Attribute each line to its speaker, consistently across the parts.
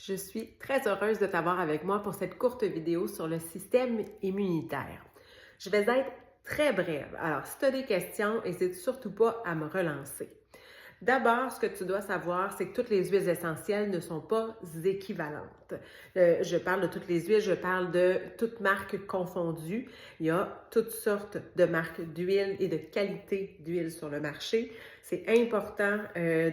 Speaker 1: Je suis très heureuse de t'avoir avec moi pour cette courte vidéo sur le système immunitaire. Je vais être très brève, alors si tu as des questions, n'hésite surtout pas à me relancer. D'abord, ce que tu dois savoir, c'est que toutes les huiles essentielles ne sont pas équivalentes. Je parle de toutes les huiles, je parle de toutes marques confondues. Il y a toutes sortes de marques d'huile et de qualité d'huile sur le marché. C'est important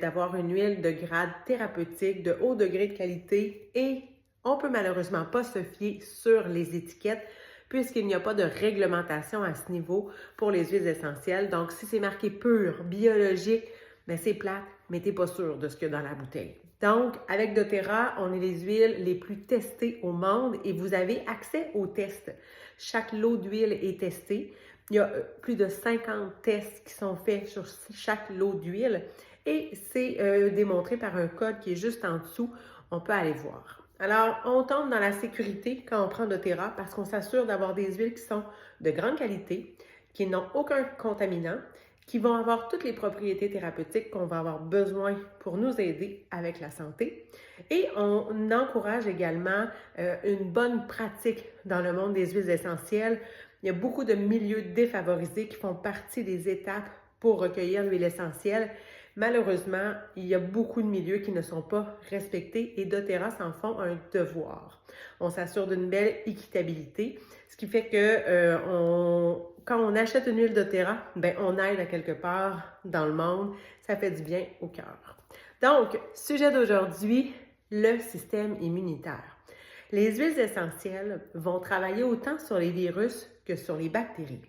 Speaker 1: d'avoir une huile de grade thérapeutique, de haut degré de qualité et on ne peut malheureusement pas se fier sur les étiquettes puisqu'il n'y a pas de réglementation à ce niveau pour les huiles essentielles. Donc, si c'est marqué pur, biologique, mais c'est plate, mais tu n'es pas sûr de ce qu'il y a dans la bouteille. Donc, avec doTERRA, on est les huiles les plus testées au monde et vous avez accès aux tests. Chaque lot d'huile est testé. Il y a plus de 50 tests qui sont faits sur chaque lot d'huile et c'est démontré par un code qui est juste en dessous. On peut aller voir. Alors, on tombe dans la sécurité quand on prend doTERRA parce qu'on s'assure d'avoir des huiles qui sont de grande qualité, qui n'ont aucun contaminant, qui vont avoir toutes les propriétés thérapeutiques qu'on va avoir besoin pour nous aider avec la santé. Et on encourage également une bonne pratique dans le monde des huiles essentielles. Il y a beaucoup de milieux défavorisés qui font partie des étapes pour recueillir l'huile essentielle. Malheureusement, il y a beaucoup de milieux qui ne sont pas respectés et doTERRA s'en font un devoir. On s'assure d'une belle équitabilité, ce qui fait que quand on achète une huile doTERRA, on aide à quelque part dans le monde. Ça fait du bien au cœur. Donc, sujet d'aujourd'hui, le système immunitaire. Les huiles essentielles vont travailler autant sur les virus que sur les bactéries.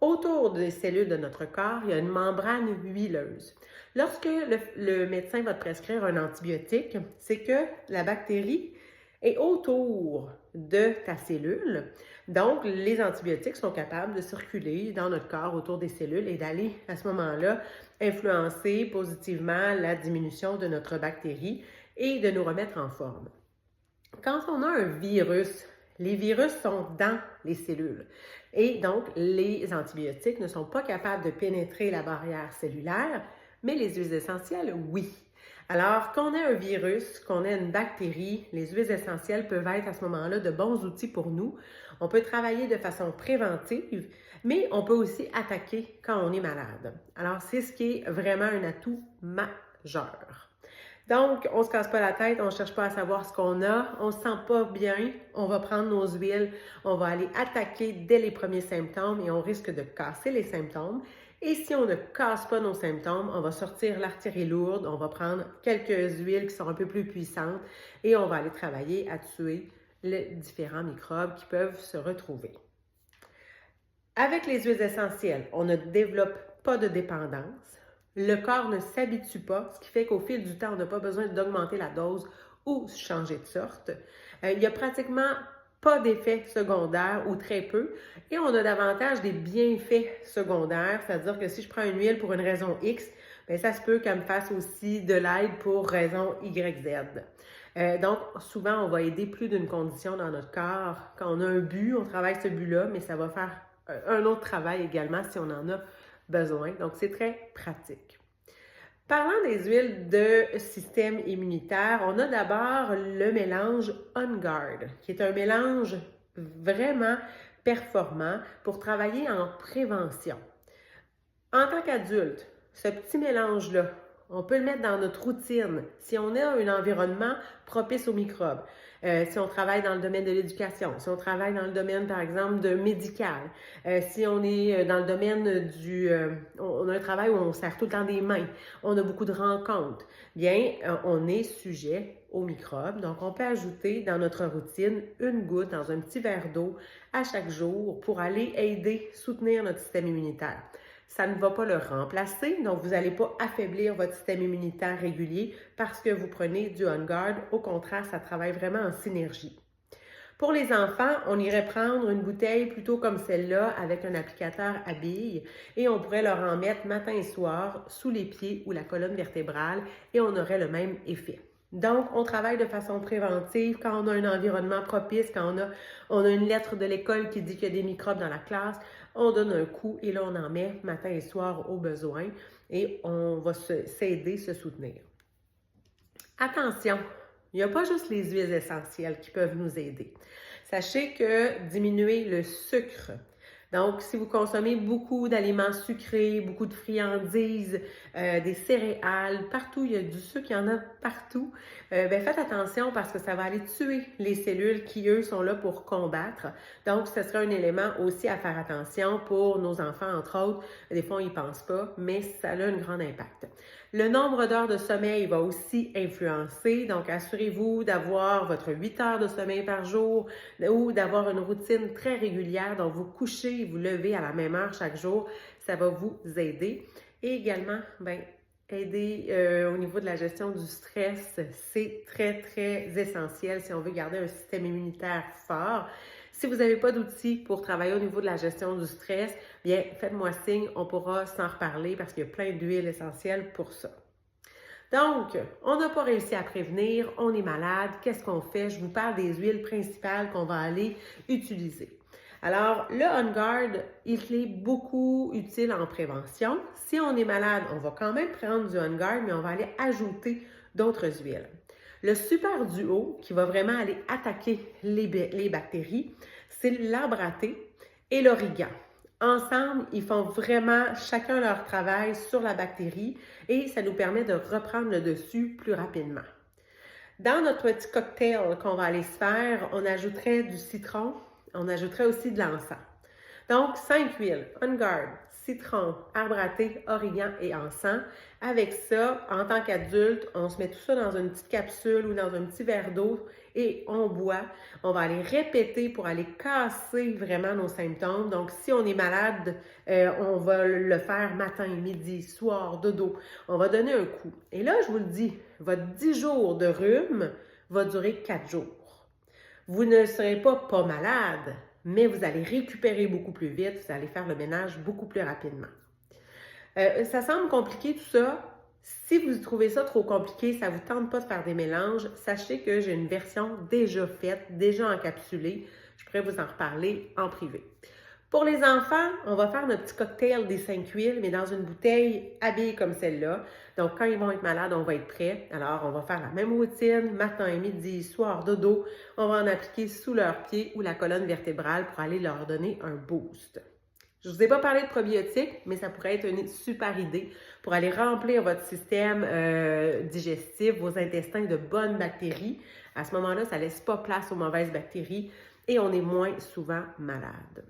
Speaker 1: Autour des cellules de notre corps, il y a une membrane huileuse. Lorsque le médecin va te prescrire un antibiotique, c'est que la bactérie est autour de ta cellule. Donc, les antibiotiques sont capables de circuler dans notre corps autour des cellules et d'aller, à ce moment-là, influencer positivement la diminution de notre bactérie et de nous remettre en forme. Quand on a un virus, les virus sont dans les cellules et donc les antibiotiques ne sont pas capables de pénétrer la barrière cellulaire, mais les huiles essentielles, oui. Alors, qu'on ait un virus, qu'on ait une bactérie, les huiles essentielles peuvent être à ce moment-là de bons outils pour nous. On peut travailler de façon préventive, mais on peut aussi attaquer quand on est malade. Alors, c'est ce qui est vraiment un atout majeur. Donc, on ne se casse pas la tête, on ne cherche pas à savoir ce qu'on a, on ne se sent pas bien, on va prendre nos huiles, on va aller attaquer dès les premiers symptômes et on risque de casser les symptômes. Et si on ne casse pas nos symptômes, on va sortir l'artillerie lourde, on va prendre quelques huiles qui sont un peu plus puissantes et on va aller travailler à tuer les différents microbes qui peuvent se retrouver. Avec les huiles essentielles, on ne développe pas de dépendance. Le corps ne s'habitue pas, ce qui fait qu'au fil du temps, on n'a pas besoin d'augmenter la dose ou changer de sorte. Il n'y a pratiquement pas d'effets secondaires ou très peu et on a davantage des bienfaits secondaires, c'est-à-dire que si je prends une huile pour une raison X, ça se peut qu'elle me fasse aussi de l'aide pour raison YZ. Donc, souvent, on va aider plus d'une condition dans notre corps. Quand on a un but, on travaille ce but-là, mais ça va faire un autre travail également si on en a besoin. Donc, c'est très pratique. Parlant des huiles de système immunitaire, on a d'abord le mélange On Guard, qui est un mélange vraiment performant pour travailler en prévention. En tant qu'adulte, ce petit mélange-là, on peut le mettre dans notre routine si on a un environnement propice aux microbes. Si on travaille dans le domaine de l'éducation, si on travaille dans le domaine, par exemple, de médical, si on est dans le domaine on a un travail où on serre tout le temps des mains, on a beaucoup de rencontres, bien, on est sujet aux microbes. Donc, on peut ajouter dans notre routine une goutte dans un petit verre d'eau à chaque jour pour aller aider, soutenir notre système immunitaire. Ça ne va pas le remplacer, donc vous n'allez pas affaiblir votre système immunitaire régulier parce que vous prenez du On Guard. Au contraire, ça travaille vraiment en synergie. Pour les enfants, on irait prendre une bouteille plutôt comme celle-là avec un applicateur à billes et on pourrait leur en mettre matin et soir sous les pieds ou la colonne vertébrale et on aurait le même effet. Donc, on travaille de façon préventive quand on a un environnement propice, quand on a une lettre de l'école qui dit qu'il y a des microbes dans la classe, on donne un coup et là, on en met matin et soir au besoin et on va s'aider, se soutenir. Attention, Il n'y a pas juste les huiles essentielles qui peuvent nous aider. Sachez que diminuer le sucre, donc si vous consommez beaucoup d'aliments sucrés, beaucoup de friandises, des céréales, partout, il y a du sucre, il y en a partout, faites attention parce que ça va aller tuer les cellules qui, eux, sont là pour combattre. Donc, ce sera un élément aussi à faire attention pour nos enfants, entre autres. Des fois, on n'y pense pas, mais ça a un grand impact. Le nombre d'heures de sommeil va aussi influencer, donc assurez-vous d'avoir votre 8 heures de sommeil par jour ou d'avoir une routine très régulière, donc vous couchez et vous levez à la même heure chaque jour, ça va vous aider. Et également, aider au niveau de la gestion du stress, c'est très, très essentiel si on veut garder un système immunitaire fort. Si vous n'avez pas d'outils pour travailler au niveau de la gestion du stress, bien, faites-moi signe, on pourra s'en reparler parce qu'il y a plein d'huiles essentielles pour ça. Donc, on n'a pas réussi à prévenir, on est malade, qu'est-ce qu'on fait? Je vous parle des huiles principales qu'on va aller utiliser. Alors, le On Guard, il est beaucoup utile en prévention. Si on est malade, on va quand même prendre du On Guard, mais on va aller ajouter d'autres huiles. Le Super Duo, qui va vraiment aller attaquer les bactéries, c'est l'arbre à thé et l'origan. Ensemble, ils font vraiment chacun leur travail sur la bactérie et ça nous permet de reprendre le dessus plus rapidement. Dans notre petit cocktail qu'on va aller se faire, on ajouterait du citron, on ajouterait aussi de l'encens. Donc, 5 huiles, On Guard, citron, arbre à thé, origan et encens. Avec ça, en tant qu'adulte, on se met tout ça dans une petite capsule ou dans un petit verre d'eau et on boit. On va aller répéter pour aller casser vraiment nos symptômes. Donc, si on est malade, on va le faire matin, midi, soir, dodo. On va donner un coup. Et là, je vous le dis, votre 10 jours de rhume va durer 4 jours. Vous ne serez pas malade, mais vous allez récupérer beaucoup plus vite, vous allez faire le ménage beaucoup plus rapidement. Ça semble compliqué tout ça. Si vous trouvez ça trop compliqué, ça ne vous tente pas de faire des mélanges, sachez que j'ai une version déjà faite, déjà encapsulée. Je pourrais vous en reparler en privé. Pour les enfants, on va faire notre petit cocktail des 5 huiles, mais dans une bouteille habillée comme celle-là. Donc, quand ils vont être malades, on va être prêts. Alors, on va faire la même routine, matin, midi, soir, dodo. On va en appliquer sous leurs pieds ou la colonne vertébrale pour aller leur donner un boost. Je ne vous ai pas parlé de probiotiques, mais ça pourrait être une super idée pour aller remplir votre système digestif, vos intestins de bonnes bactéries. À ce moment-là, ça ne laisse pas place aux mauvaises bactéries et on est moins souvent malade.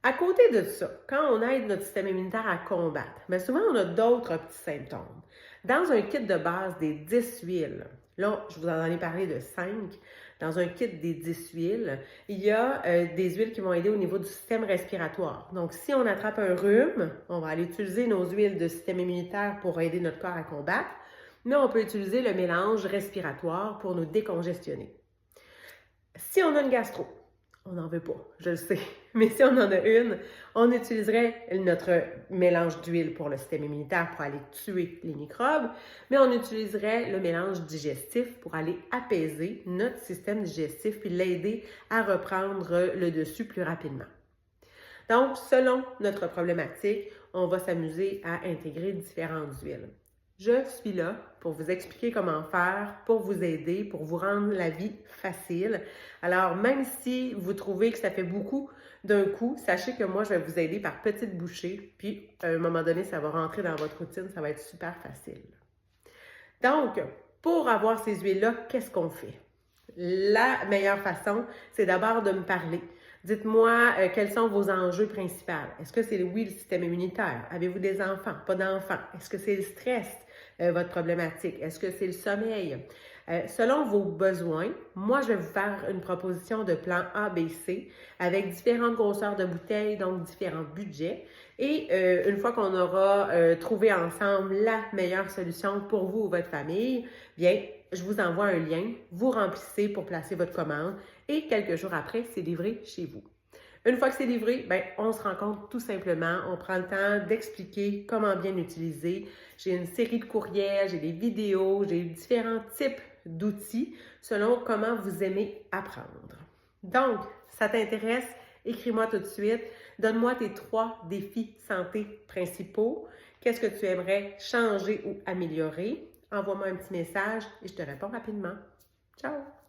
Speaker 1: À côté de ça, quand on aide notre système immunitaire à combattre, mais souvent on a d'autres petits symptômes. Dans un kit de base des 10 huiles, là je vous en ai parlé de 5, dans un kit des 10 huiles, il y a des huiles qui vont aider au niveau du système respiratoire. Donc si on attrape un rhume, on va aller utiliser nos huiles de système immunitaire pour aider notre corps à combattre, mais on peut utiliser le mélange respiratoire pour nous décongestionner. Si on a une gastro, on n'en veut pas, je le sais. Mais si on en a une, on utiliserait notre mélange d'huile pour le système immunitaire pour aller tuer les microbes, mais on utiliserait le mélange digestif pour aller apaiser notre système digestif puis l'aider à reprendre le dessus plus rapidement. Donc, selon notre problématique, on va s'amuser à intégrer différentes huiles. Je suis là pour vous expliquer comment faire, pour vous aider, pour vous rendre la vie facile. Alors, même si vous trouvez que ça fait beaucoup d'un coup, sachez que moi, je vais vous aider par petites bouchées. Puis, à un moment donné, ça va rentrer dans votre routine, ça va être super facile. Donc, pour avoir ces huiles-là, qu'est-ce qu'on fait? La meilleure façon, c'est d'abord de me parler. Dites-moi quels sont vos enjeux principaux. Est-ce que c'est oui, le système immunitaire? Avez-vous des enfants? Pas d'enfants? Est-ce que c'est le stress, votre problématique? Est-ce que c'est le sommeil? Selon vos besoins, moi, je vais vous faire une proposition de plan A, B, C avec différentes grosseurs de bouteilles, donc différents budgets. Et une fois qu'on aura trouvé ensemble la meilleure solution pour vous ou votre famille, bien, je vous envoie un lien, vous remplissez pour placer votre commande et quelques jours après, c'est livré chez vous. Une fois que c'est livré, bien, on se rencontre tout simplement, on prend le temps d'expliquer comment bien l'utiliser. J'ai une série de courriels, j'ai des vidéos, j'ai différents types d'outils selon comment vous aimez apprendre. Donc, ça t'intéresse? Écris-moi tout de suite. Donne-moi tes 3 défis santé principaux. Qu'est-ce que tu aimerais changer ou améliorer? Envoie-moi un petit message et je te réponds rapidement. Ciao!